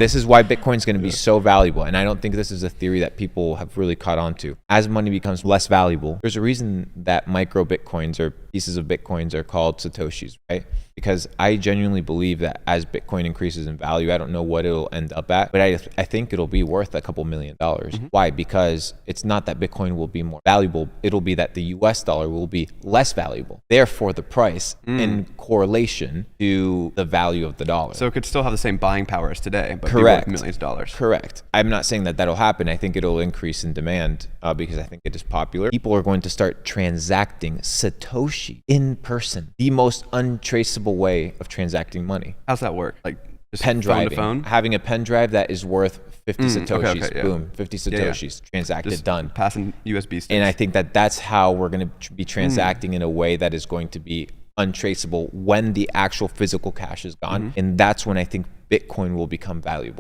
this is why Bitcoin is going to be so valuable. And I don't think this is a theory that people have really caught on to. As money becomes less valuable, there's a reason that micro Bitcoins or pieces of Bitcoins are called Satoshis, right? Because I genuinely believe that as Bitcoin increases in value, I don't know what it'll end up at, but I think it'll be worth a couple $1 million. Why? Because it's not that Bitcoin will be more valuable. It'll be that the US dollar will be less valuable. Therefore, the price in correlation to the value of the dollar. So it could still have the same buying power as today, but Correct. be worth millions of dollars. Correct. I'm not saying that that'll happen. I think it'll increase in demand because I think it is popular. People are going to start transacting Satoshi in person. The most untraceable way of transacting money. How's that work? Like just pen phone driving. to phone? Having a pen drive that is worth 50 Satoshis. Okay, yeah. Boom. 50 Satoshis. Transacted, Just done. Passing USB sticks. And I think that that's how we're going to be transacting in a way that is going to be untraceable when the actual physical cash is gone. And that's when I think Bitcoin will become valuable.